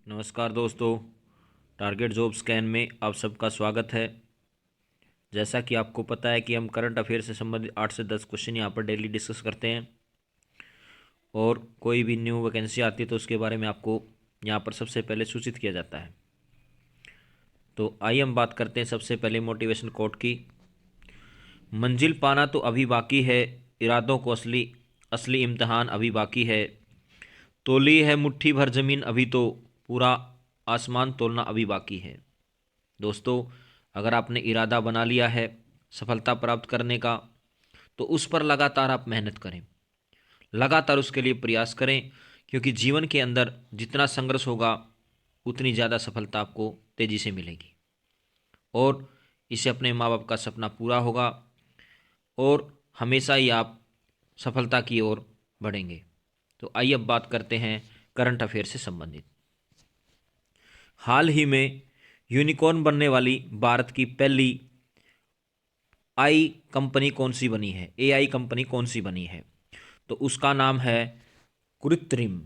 नमस्कार दोस्तों। Target job scan में आप सबका स्वागत है। जैसा कि आपको पता है कि हम करंट अफेयर से संबंधित 8 से 10 क्वेश्चन यहाँ पर डेली डिस्कस करते हैं और कोई भी न्यू वैकेंसी आती है तो उसके बारे में आपको यहाँ पर सबसे पहले सूचित किया जाता है। तो आइए हम बात करते हैं सबसे पहले मोटिवेशन कोट की। मंजिल पाना तो अभी बाकी है, इरादों को असली असली इम्तहान अभी बाकी है। तोली है मुट्ठी भर ज़मीन अभी तो, पूरा आसमान तोलना अभी बाकी है। दोस्तों, अगर आपने इरादा बना लिया है सफलता प्राप्त करने का तो उस पर लगातार आप मेहनत करें, लगातार उसके लिए प्रयास करें, क्योंकि जीवन के अंदर जितना संघर्ष होगा उतनी ज़्यादा सफलता आपको तेज़ी से मिलेगी और इससे अपने माँ बाप का सपना पूरा होगा और हमेशा ही आप सफलता की ओर बढ़ेंगे। तो आइए अब बात करते हैं करंट अफेयर से संबंधित। हाल ही में यूनिकॉर्न बनने वाली भारत की पहली आई कंपनी कौन सी बनी है? एआई कंपनी कौन सी बनी है? तो उसका नाम है कृत्रिम।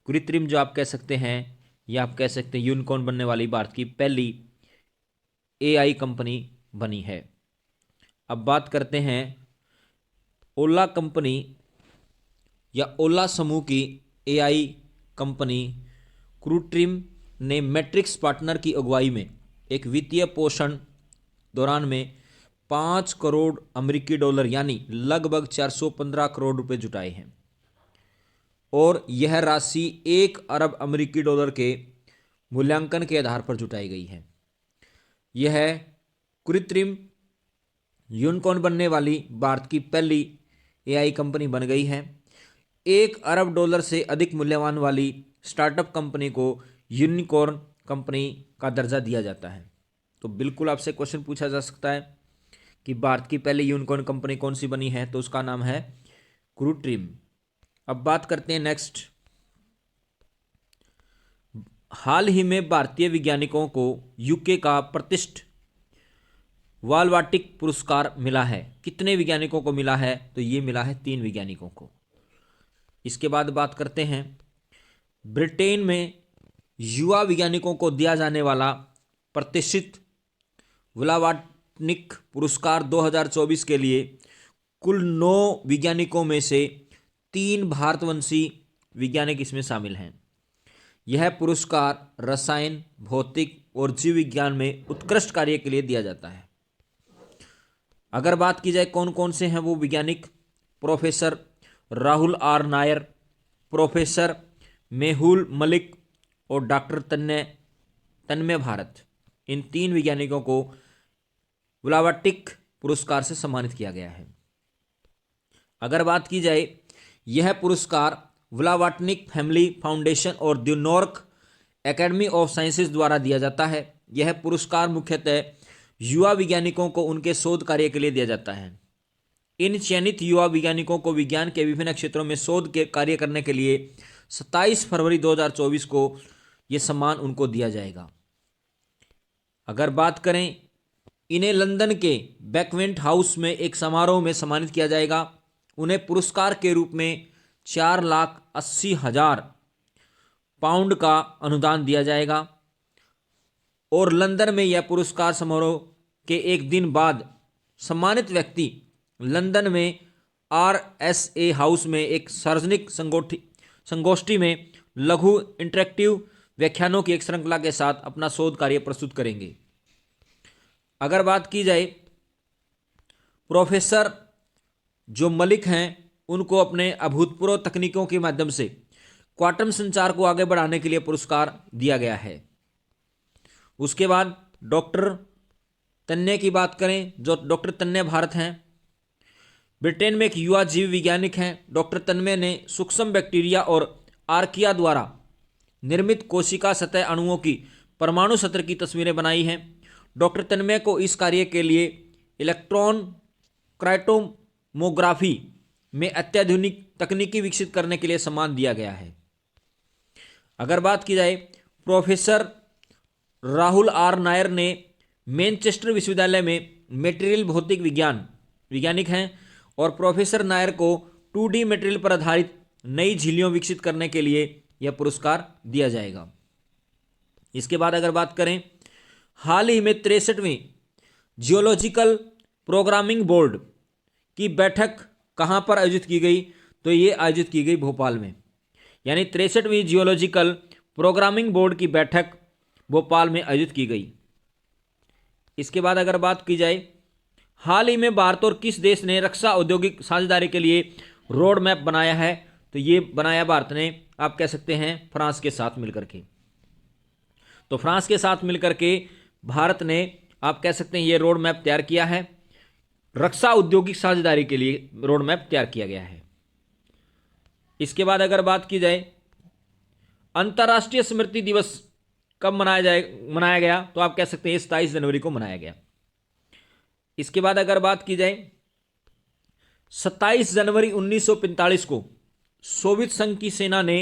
कृत्रिम जो आप कह सकते हैं, या आप कह सकते हैं यूनिकॉर्न बनने वाली भारत की पहली एआई कंपनी बनी है। अब बात करते हैं ओला कंपनी या ओला समूह की एआई कंपनी कृत्रिम ने मैट्रिक्स पार्टनर की अगुवाई में एक वित्तीय पोषण दौरान में 5 करोड़ अमेरिकी डॉलर यानी लगभग 415 करोड़ रुपए जुटाए हैं और यह राशि 1 अरब अमेरिकी डॉलर के मूल्यांकन के आधार पर जुटाई गई है। यह कृत्रिम यूनिकॉर्न बनने वाली भारत की पहली एआई कंपनी बन गई है। 1 अरब डॉलर से अधिक मूल्यवान वाली स्टार्टअप कंपनी को यूनिकॉर्न कंपनी का दर्जा दिया जाता है। तो बिल्कुल आपसे क्वेश्चन पूछा जा सकता है कि भारत की पहली यूनिकॉर्न कंपनी कौन सी बनी है, तो उसका नाम है कृत्रिम। अब बात करते हैं नेक्स्ट। हाल ही में भारतीय वैज्ञानिकों को यूके का प्रतिष्ठित वालवाटिक पुरस्कार मिला है। कितने वैज्ञानिकों को मिला है? तो ये मिला है 3 वैज्ञानिकों को। इसके बाद बात करते हैं ब्रिटेन में युवा वैज्ञानिकों को दिया जाने वाला प्रतिष्ठित व्लावाटनिक पुरस्कार 2024 के लिए कुल 9 वैज्ञानिकों में से 3 भारतवंशी वैज्ञानिक इसमें शामिल हैं। यह पुरस्कार रसायन, भौतिक और जीव विज्ञान में उत्कृष्ट कार्य के लिए दिया जाता है। अगर बात की जाए कौन कौन से हैं वो वैज्ञानिक, प्रोफेसर राहुल आर नायर, प्रोफेसर मेहुल मलिक और डॉक्टर तन्मय भारत, इन 3 वैज्ञानिकों को व्लावाटिक पुरस्कार से सम्मानित किया गया है। अगर बात की जाए, यह पुरस्कार व्लावाटनिक फैमिली फाउंडेशन और न्यूयॉर्क एकेडमी ऑफ साइंसेज द्वारा दिया जाता है। यह पुरस्कार मुख्यतः युवा वैज्ञानिकों को उनके शोध कार्य के लिए दिया जाता है। इन चयनित युवा वैज्ञानिकों को विज्ञान के विभिन्न क्षेत्रों में शोध के कार्य करने के लिए 27 फरवरी 2024 को यह सम्मान उनको दिया जाएगा। अगर बात करें, इन्हें लंदन के बैकवेंट हाउस में एक समारोह में सम्मानित किया जाएगा। उन्हें पुरस्कार के रूप में 4,80,000 पाउंड का अनुदान दिया जाएगा और लंदन में यह पुरस्कार समारोह के एक दिन बाद सम्मानित व्यक्ति लंदन में RSA हाउस में एक सार्वजनिक संगोष्ठी में लघु इंटरेक्टिव व्याख्यानों की एक श्रृंखला के साथ अपना शोध कार्य प्रस्तुत करेंगे। अगर बात की जाए, प्रोफेसर जो मलिक हैं उनको अपने अभूतपूर्व तकनीकों के माध्यम से क्वांटम संचार को आगे बढ़ाने के लिए पुरस्कार दिया गया है। उसके बाद डॉक्टर तन्मय की बात करें, जो डॉक्टर तन्मय भारत हैं, ब्रिटेन में एक युवा जीव वैज्ञानिक हैं। डॉक्टर तन्मय ने सूक्ष्म बैक्टीरिया और आर्किया द्वारा निर्मित कोशिका सतह अणुओं की परमाणु सत्र की तस्वीरें बनाई हैं। डॉक्टर तन्मय को इस कार्य के लिए इलेक्ट्रॉन क्राइटोमोग्राफी में अत्याधुनिक तकनीकी विकसित करने के लिए सम्मान दिया गया है। अगर बात की जाए, प्रोफेसर राहुल आर नायर ने मैनचेस्टर विश्वविद्यालय में मेटेरियल भौतिक विज्ञान वैज्ञानिक हैं और प्रोफेसर नायर को 2D मटेरियल पर आधारित नई झिल्लियों विकसित करने के लिए यह पुरस्कार दिया जाएगा। इसके बाद अगर बात करें, हाल ही में 63वीं जियोलॉजिकल प्रोग्रामिंग बोर्ड की बैठक कहाँ पर आयोजित की गई? तो ये आयोजित की गई भोपाल में। यानी 63वीं जियोलॉजिकल प्रोग्रामिंग बोर्ड की बैठक भोपाल में आयोजित की गई। इसके बाद अगर बात की जाए, हाल ही में भारत और किस देश ने रक्षा औद्योगिक साझेदारी के लिए रोड मैप बनाया है? तो ये बनाया भारत ने, आप कह सकते हैं फ्रांस के साथ मिलकर के। तो फ्रांस के साथ मिलकर के भारत ने, आप कह सकते हैं, ये रोड मैप तैयार किया है। रक्षा औद्योगिक साझेदारी के लिए रोड मैप तैयार किया गया है। इसके बाद अगर बात की जाए, अंतर्राष्ट्रीय स्मृति दिवस कब मनाया गया? तो आप कह सकते हैं 27 जनवरी को मनाया गया। इसके बाद अगर बात की जाए, 27 जनवरी 1945 को सोवियत संघ की सेना ने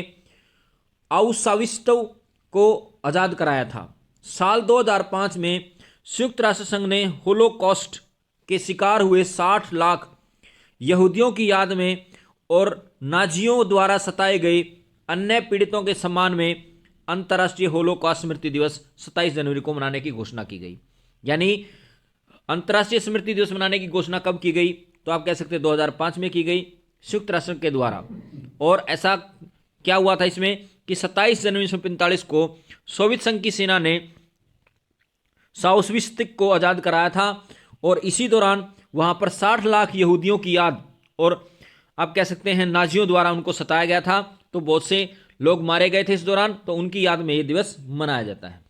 आउशाविट्स को आज़ाद कराया था। साल 2005 में संयुक्त राष्ट्र संघ ने होलोकॉस्ट के शिकार हुए 60 लाख यहूदियों की याद में और नाजियों द्वारा सताए गए अन्य पीड़ितों के सम्मान में अंतर्राष्ट्रीय होलोकॉस्ट स्मृति दिवस 27 जनवरी को मनाने की घोषणा की गई। यानी अंतर्राष्ट्रीय स्मृति दिवस मनाने की घोषणा कब की गई? तो आप कह सकते हैं 2005 में की गई संयुक्त राष्ट्र के द्वारा। और ऐसा क्या हुआ था इसमें कि 27 जनवरी 1945 को सोवियत संघ की सेना ने आउशविट्स को आज़ाद कराया था और इसी दौरान वहां पर 60 लाख यहूदियों की याद और आप कह सकते हैं नाजियों द्वारा उनको सताया गया था। तो बहुत से लोग मारे गए थे इस दौरान, तो उनकी याद में ये दिवस मनाया जाता है।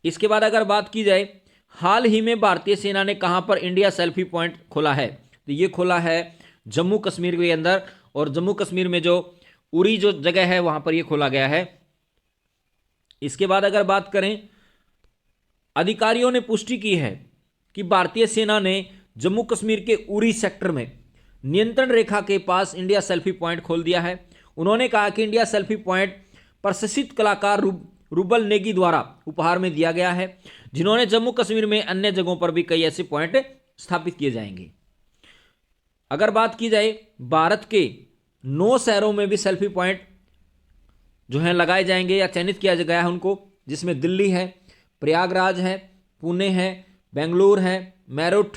इसके बाद अगर बात की जाए, हाल ही में भारतीय सेना ने कहां पर इंडिया सेल्फी पॉइंट खोला है? तो ये खोला है जम्मू कश्मीर के अंदर, और जम्मू कश्मीर में जो उरी जो जगह है वहां पर ये खोला गया है। इसके बाद अगर बात करें, अधिकारियों ने पुष्टि की है कि भारतीय सेना ने जम्मू कश्मीर के उरी सेक्टर में नियंत्रण रेखा के पास इंडिया सेल्फी पॉइंट खोल दिया है। उन्होंने कहा कि इंडिया सेल्फी पॉइंट प्रशिक्षित कलाकार रूबल नेगी द्वारा उपहार में दिया गया है, जिन्होंने जम्मू कश्मीर में अन्य जगहों पर भी कई ऐसे पॉइंट स्थापित किए जाएंगे। अगर बात की जाए, भारत के 9 शहरों में भी सेल्फी पॉइंट जो है लगाए जाएंगे या चयनित किया गया है उनको, जिसमें दिल्ली है, प्रयागराज है, पुणे है, बेंगलुरु है, मेरठ,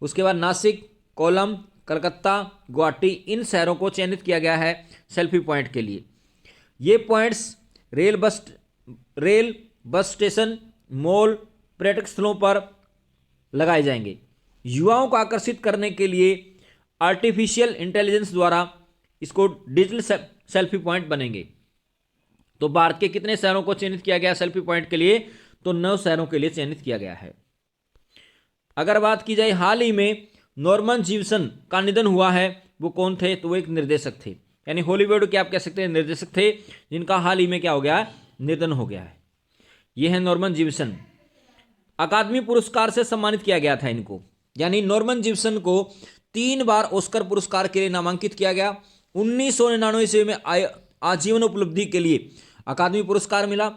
उसके बाद नासिक, कोलम, कलकत्ता, गुवाहाटी, इन शहरों को चयनित किया गया है सेल्फी पॉइंट के लिए। ये points rail, bus station, mall, पर्यटक स्थलों पर लगाए जाएंगे। युवाओं को आकर्षित करने के लिए आर्टिफिशियल इंटेलिजेंस द्वारा इसको डिजिटल सेल्फी पॉइंट बनेंगे। तो भारत के कितने शहरों को चयनित किया गया सेल्फी पॉइंट के लिए? तो 9 शहरों के लिए चयनित किया गया है। अगर बात की जाए, हाल ही में नॉर्मन जीवसन का निधन हुआ है, वो कौन थे? तो वो एक निर्देशक थे, यानी हॉलीवुड के आप कह सकते हैं निर्देशक थे, जिनका हाल ही में क्या हो गया? निधन हो गया है। ये है नॉर्मन जीवसन। अकादमी पुरस्कार से सम्मानित किया गया था इनको, यानी नॉर्मन जीवसन को 3 बार ऑस्कर पुरस्कार के लिए नामांकित किया गया। 1999 ईस्वी में आजीवन उपलब्धि के लिए अकादमी पुरस्कार मिला।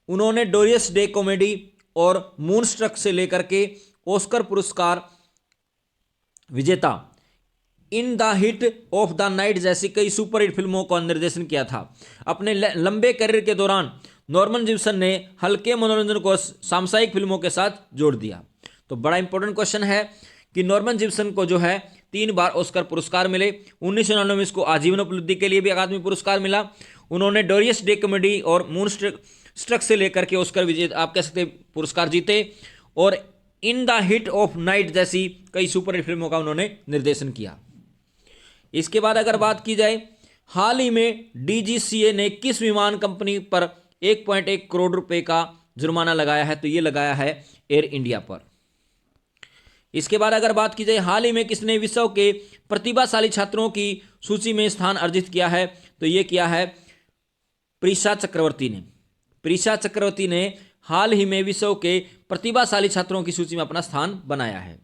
उन्होंने डोरियस डे कॉमेडी और मूनस्ट्रक से लेकर के ऑस्कर पुरस्कार विजेता in the hit of the night जैसी कई सुपरहिट फिल्मों का निर्देशन किया था। अपने लंबे करियर के दौरान नॉर्मन जीवसन ने हल्के मनोरंजन को सामसायिक फिल्मों के साथ जोड़ दिया। तो बड़ा इंपॉर्टेंट क्वेश्चन है कि नॉर्मन जीवसन को जो है 3 बार ऑस्कर पुरस्कार मिले। 1999 में इसको आजीवन उपलब्धि के लिए भी अकादमी पुरस्कार मिला। उन्होंने डोरियस डे कॉमेडी और मूनस्ट्रक से लेकर के ऑस्कर विजेता आप कह सकते पुरस्कार जीते, और in the hit of night जैसी कई सुपरहिट फिल्मों का उन्होंने निर्देशन किया। इसके बाद अगर बात की जाए, हाल ही में डीजीसीए ने किस विमान कंपनी पर 1.1 करोड़ रुपए का जुर्माना लगाया है? तो ये लगाया है एयर इंडिया पर। इसके बाद अगर बात की जाए, हाल ही में किसने विश्व के प्रतिभाशाली छात्रों की सूची में स्थान अर्जित किया है? तो ये किया है प्रीशा चक्रवर्ती ने। प्रीशा चक्रवर्ती ने हाल ही में विश्व के प्रतिभाशाली छात्रों की सूची में अपना स्थान बनाया है।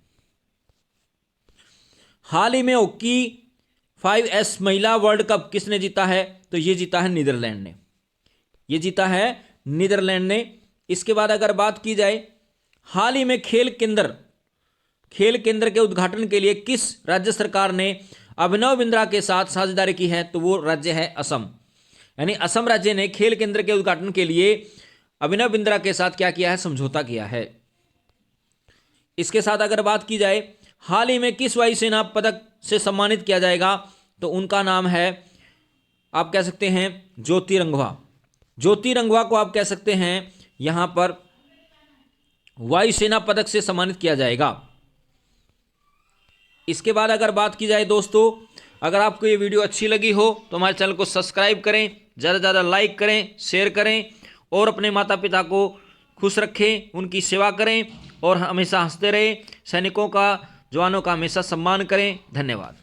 हाल ही में हॉकी 5S महिला वर्ल्ड कप किसने जीता है? तो ये जीता है नीदरलैंड ने। ये जीता है नीदरलैंड ने। इसके बाद अगर बात की जाए, हाल ही में खेल केंद्र के उद्घाटन के लिए किस राज्य सरकार ने अभिनव बिंद्रा के साथ साझेदारी की है? तो वो राज्य है असम। यानी असम राज्य ने खेल केंद्र के उद्घाटन के लिए अभिनव बिंद्रा के साथ क्या किया है, समझौता किया है। इसके साथ अगर बात की जाए हाल ही में किस वायुसेना पदक से सम्मानित किया जाएगा, तो उनका नाम है, आप कह सकते हैं ज्योति रंघवा। ज्योति रंघवा को आप कह सकते हैं यहां पर वायुसेना पदक से सम्मानित किया जाएगा। इसके बाद अगर बात की जाए दोस्तों, अगर आपको ये वीडियो अच्छी लगी हो तो हमारे चैनल को सब्सक्राइब करें, ज़्यादा से ज़्यादा लाइक करें, शेयर करें और अपने माता पिता को खुश रखें, उनकी सेवा करें और हमेशा हंसते रहें। सैनिकों का, जवानों का हमेशा सम्मान करें। धन्यवाद।